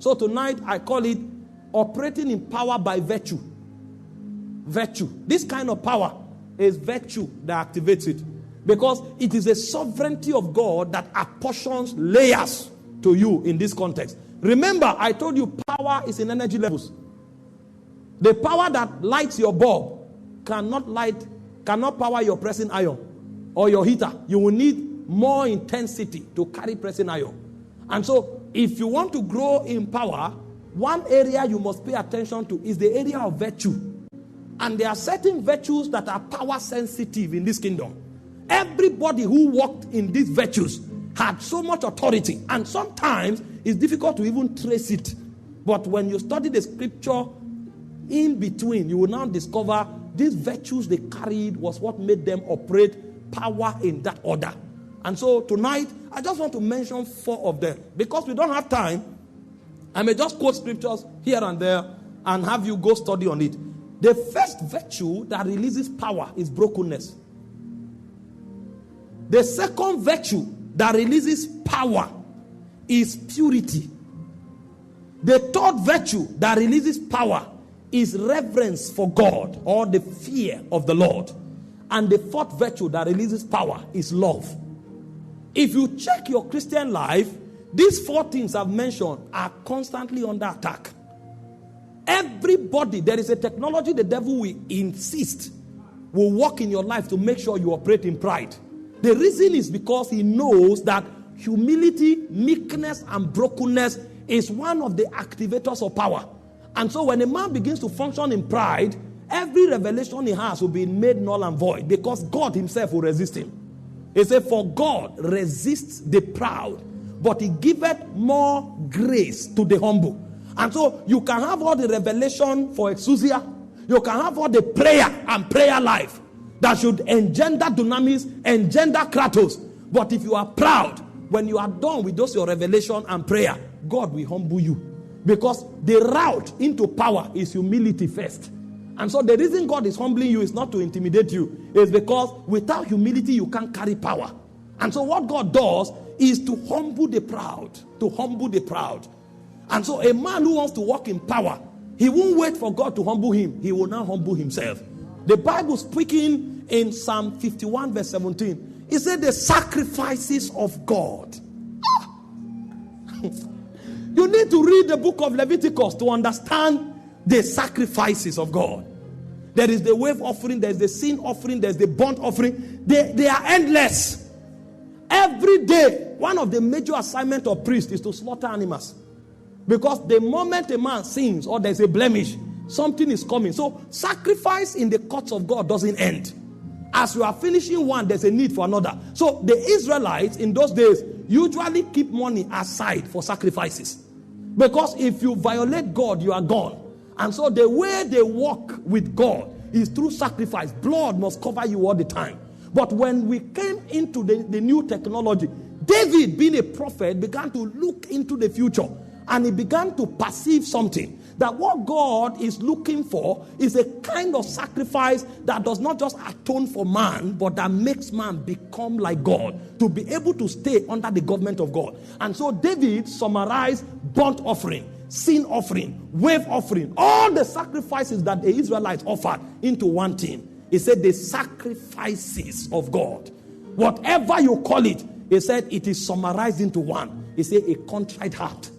So tonight I call it operating in power by virtue. Virtue. This kind of power is virtue that activates it. Because it is a sovereignty of God that apportions layers to you in this context. Remember, I told you power is in energy levels. The power that lights your bulb cannot power your pressing iron or your heater. You will need more intensity to carry pressing iron. And so, if you want to grow in power, one area you must pay attention to is the area of virtue. And there are certain virtues that are power sensitive in this kingdom. Everybody who walked in these virtues had so much authority, and sometimes it's difficult to even trace it. But when you study the scripture in between, you will now discover these virtues they carried was what made them operate power in that order. And so tonight, I just want to mention 4 of them. Because we don't have time, I may just quote scriptures here and there and have you go study on it. The first virtue that releases power is brokenness. The second virtue that releases power is purity. The third virtue that releases power is reverence for God, or the fear of the Lord. And the fourth virtue that releases power is love. If you check your Christian life, these 4 things I've mentioned are constantly under attack. Everybody, there is a technology the devil will insist will work in your life to make sure you operate in pride. The reason is because he knows that humility, meekness, and brokenness is one of the activators of power. And so when a man begins to function in pride, every revelation he has will be made null and void, because God himself will resist him. He said, for God resists the proud, but he giveth more grace to the humble. And so you can have all the revelation for exousia, you can have all the prayer and prayer life that should engender dunamis, engender kratos. But if you are proud, when you are done with those your revelation and prayer, God will humble you. Because the route into power is humility first. And so the reason God is humbling you is not to intimidate you. It's because without humility, you can't carry power. And so what God does is to humble the proud. To humble the proud. And so a man who wants to walk in power, he won't wait for God to humble him. He will now humble himself. The Bible speaking in Psalm 51 verse 17, it said the sacrifices of God. You need to read the book of Leviticus to understand the sacrifices of God. There is the wave offering, there is the sin offering, there is the burnt offering. They are endless. Every day, one of the major assignments of priests is to slaughter animals. Because the moment a man sins or there's a blemish, something is coming. So sacrifice in the courts of God doesn't end. As you are finishing one, there's a need for another. So the Israelites in those days usually keep money aside for sacrifices. Because if you violate God, you are gone. And so the way they walk with God is through sacrifice. Blood must cover you all the time. But when we came into the new technology, David, being a prophet, began to look into the future. And he began to perceive something. That what God is looking for is a kind of sacrifice that does not just atone for man, but that makes man become like God, to be able to stay under the government of God. And so David summarized burnt offering, sin offering, wave offering, all the sacrifices that the Israelites offered into one thing. He said the sacrifices of God. Whatever you call it, he said it is summarized into one. He said a contrite heart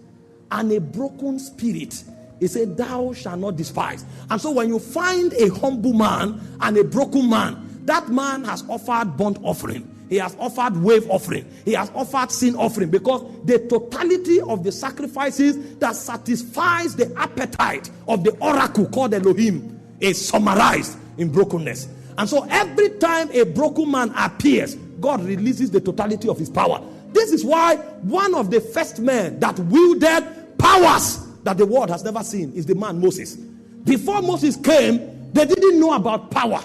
and a broken spirit. He said, thou shalt not despise. And so when you find a humble man and a broken man, that man has offered burnt offering. He has offered wave offering. He has offered sin offering. Because the totality of the sacrifices that satisfies the appetite of the oracle called Elohim is summarized in brokenness. And so every time a broken man appears, God releases the totality of his power. This is why one of the first men that wielded powers that the world has never seen is the man Moses. Before Moses came, they didn't know about power,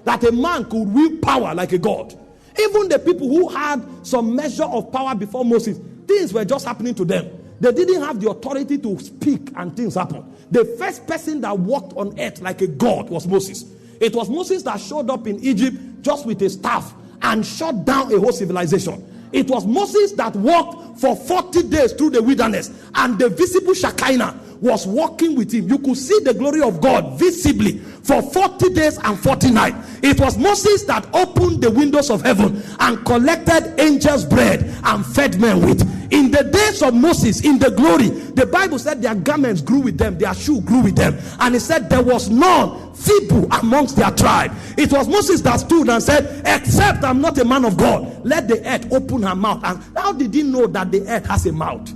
that a man could wield power like a god. Even the people who had some measure of power before Moses, things were just happening to them. They didn't have the authority to speak and things happened. The first person that walked on earth like a god was Moses. It was Moses that showed up in Egypt just with a staff and shut down a whole civilization. It was Moses that walked for 40 days through the wilderness, and the visible Shekinah was walking with him. You could see the glory of God visibly for 40 days and 40 nights. It was Moses that opened the windows of heaven and collected angels' bread and fed men with. In the days of Moses, in the glory, the Bible said their garments grew with them, their shoe grew with them, and it said there was none feeble amongst their tribe. It was Moses that stood and said, except I'm not a man of God, let the earth open her mouth. And how did he know that the earth has a mouth?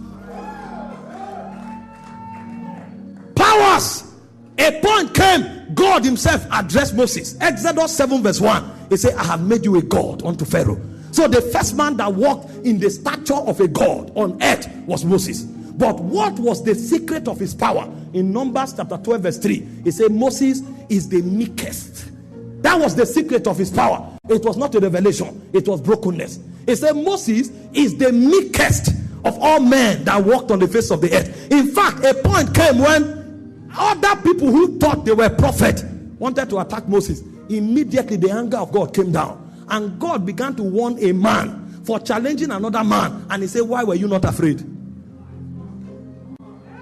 Powers. A point came, God himself addressed Moses. Exodus 7 verse 1. He said, I have made you a God unto Pharaoh. So the first man that walked in the stature of a God on earth was Moses. But what was the secret of his power? In Numbers chapter 12 verse 3, he said Moses is the meekest. That was the secret of his power. It was not a revelation, it was brokenness. He said Moses is the meekest of all men that walked on the face of the earth. In fact, a point came when other people who thought they were prophets wanted to attack Moses. Immediately the anger of God came down, and God began to warn a man for challenging another man, and he said, why were you not afraid?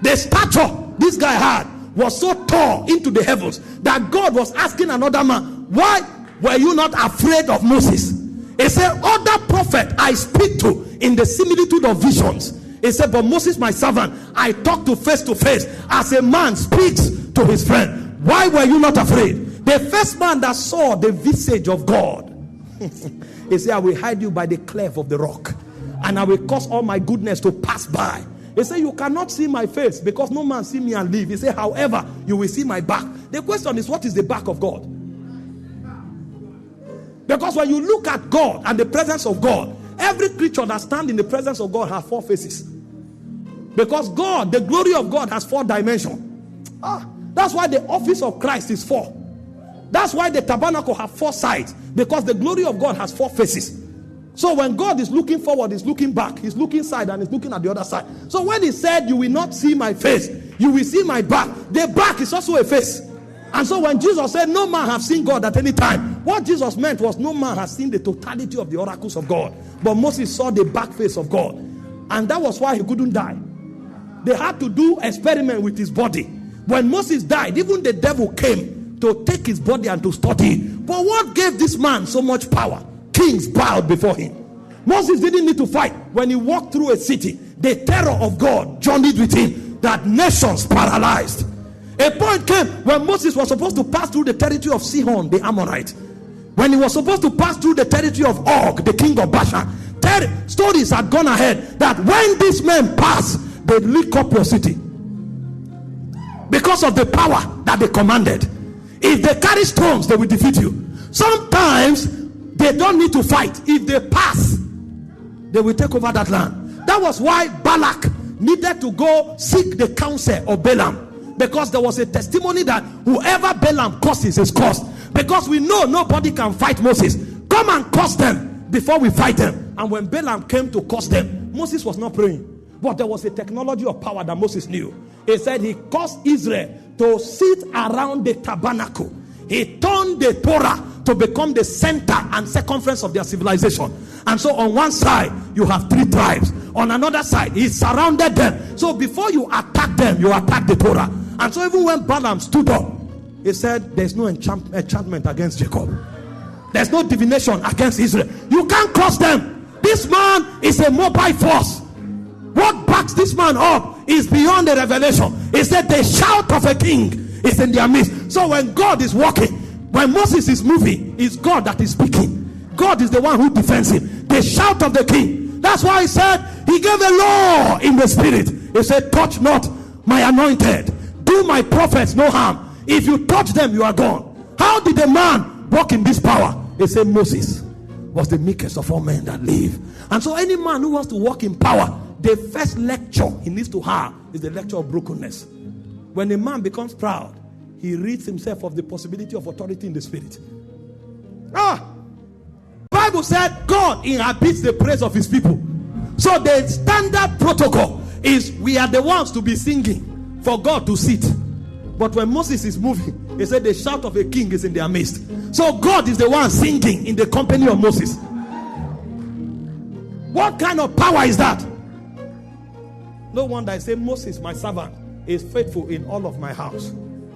The stature this guy had was so tall into the heavens that God was asking another man, why were you not afraid of Moses? He said, other prophet I speak to in the similitude of visions. He said, but Moses my servant I talk to face as a man speaks to his friend. Why were you not afraid? The first man that saw the visage of God, he said, I will hide you by the cleft of the rock, and I will cause all my goodness to pass by. He said, you cannot see my face, because no man see me and live. He said, however, you will see my back. The question is, what is the back of God? Because when you look at God and the presence of God, every creature that stands in the presence of God has 4 faces. Because God, the glory of God, has 4 dimensions. That's why the office of Christ is 4. That's why the tabernacle has 4 sides, because the glory of God has 4 faces. So when God is looking forward, he's looking back, he's looking side, and he's looking at the other side. So when he said, you will not see my face, you will see my back, the back is also a face. And so when Jesus said, no man has seen God at any time, what Jesus meant was no man has seen the totality of the oracles of God. But Moses saw the back face of God. And that was why he couldn't die. They had to do experiment with his body. When Moses died, even the devil came to take his body and to study. But what gave this man so much power? Kings bowed before him. Moses didn't need to fight. When he walked through a city, the terror of God journeyed with him, that nations paralyzed. A point came when Moses was supposed to pass through the territory of Sihon the Amorite. When he was supposed to pass through the territory of Og, the king of Bashan. Stories had gone ahead that when these men pass, they lick up your city, because of the power that they commanded. If they carry stones, they will defeat you. Sometimes they don't need to fight. If they pass, they will take over that land. That was why Balak needed to go seek the counsel of Balaam, because there was a testimony that whoever Balaam curses is cursed. Because we know nobody can fight Moses. Come and curse them before we fight them. And when Balaam came to curse them, Moses was not praying. But there was a technology of power that Moses knew. He said he caused Israel to sit around the tabernacle. He turned the Torah to become the center and circumference of their civilization. And so on one side, you have 3 tribes. On another side, he surrounded them. So before you attack them, you attack the Torah. And so even when Balaam stood up, he said, there's no enchantment against Jacob. There's no divination against Israel. You can't cross them. This man is a mobile force. What backs this man up is beyond the revelation. He said the shout of a king is in their midst. So when God is walking, when Moses is moving, it's God that is speaking. God is the one who defends him. The shout of the king. That's why he said he gave a law in the spirit. He said, touch not my anointed. Do my prophets no harm. If you touch them, you are gone. How did a man walk in this power? He said Moses was the meekest of all men that live. And so any man who wants to walk in power, the first lecture he needs to have is the lecture of brokenness. When a man becomes proud, he rids himself of the possibility of authority in the spirit. The Bible said God inhabits the praise of his people. So the standard protocol is we are the ones to be singing for God to sit. But when Moses is moving, he said the shout of a king is in their midst. So God is the one singing in the company of Moses. What kind of power is that? No wonder I say, Moses, my servant, is faithful in all of my house.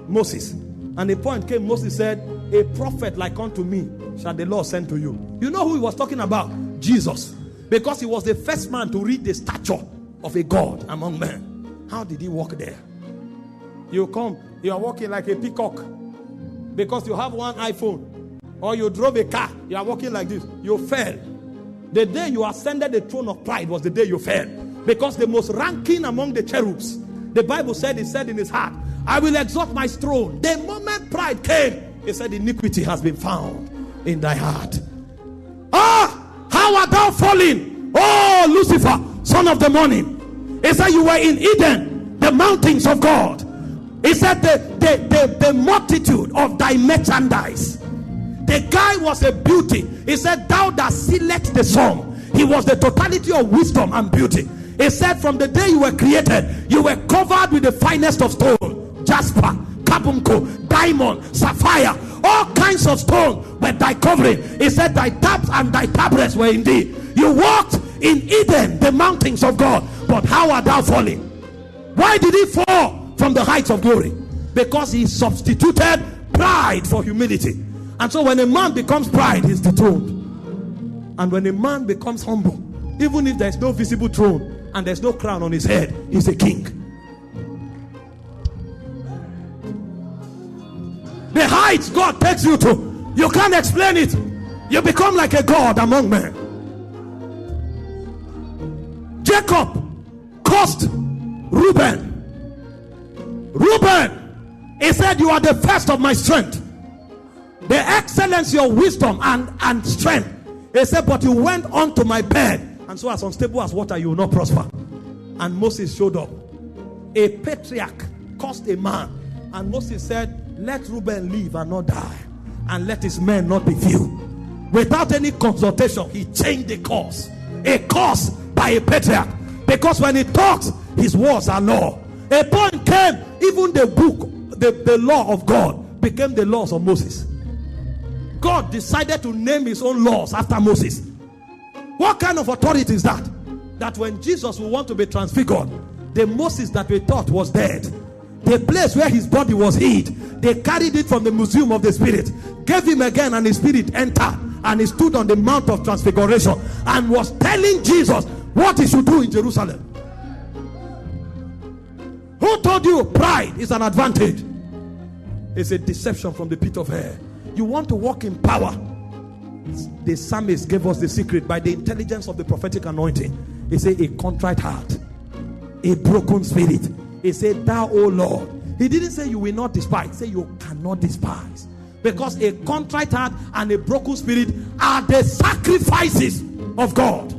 Moses. And the point came, Moses said, a prophet like unto me shall the Lord send to you. You know who he was talking about? Jesus. Because he was the first man to read the stature of a God among men. How did he walk there? You come, you are walking like a peacock because you have one iPhone, or you drove a car, you are walking like this. You fell. The day you ascended the throne of pride was the day you fell, because the most ranking among the cherubs, the Bible said, he said in his heart, I will exalt my throne. The moment pride came, he said, iniquity has been found in thy heart. How art thou fallen, oh Lucifer, son of the morning? He said, you were in Eden, the mountains of God. He said, the multitude of thy merchandise. The guy was a beauty. He said, thou that sealest the sum. He was the totality of wisdom and beauty. He said, from the day you were created, you were covered with the finest of stone, jasper, carbuncle, diamond, sapphire, all kinds of stone were thy covering. He said, thy taps and thy tabrets were indeed. You walked in Eden, the mountains of God. But how art thou falling? Why did he fall from the heights of glory? Because he substituted pride for humility. And so when a man becomes pride, he's dethroned. And when a man becomes humble, even if there's no visible throne and there's no crown on his head, he's a king. The heights God takes you to, you can't explain it. You become like a god among men. Jacob cursed Reuben. Reuben, he said, you are the first of my strength, the excellency of wisdom and strength. He said, but you went on to my bed, and so as unstable as water you will not prosper. And Moses showed up. A patriarch cursed a man, and Moses said, let Reuben live and not die, and let his men not be few. Without any consultation, he changed the course. A curse by a patriarch, because when he talks, his words are law. A point came, even the book, the law of God became the laws of Moses. God decided to name his own laws after Moses. What kind of authority is that? That when Jesus will want to be transfigured, the Moses that we thought was dead, the place where his body was hid, they carried it from the museum of the spirit, gave him again, and his spirit entered, and he stood on the Mount of Transfiguration and was telling Jesus what he should do in Jerusalem. Who told you pride is an advantage? It's a deception from the pit of hell. You want to walk in power. The psalmist gave us the secret by the intelligence of the prophetic anointing. He said, a contrite heart, a broken spirit. He said, thou, O Lord. He didn't say you will not despise. He said you cannot despise. Because a contrite heart and a broken spirit are the sacrifices of God.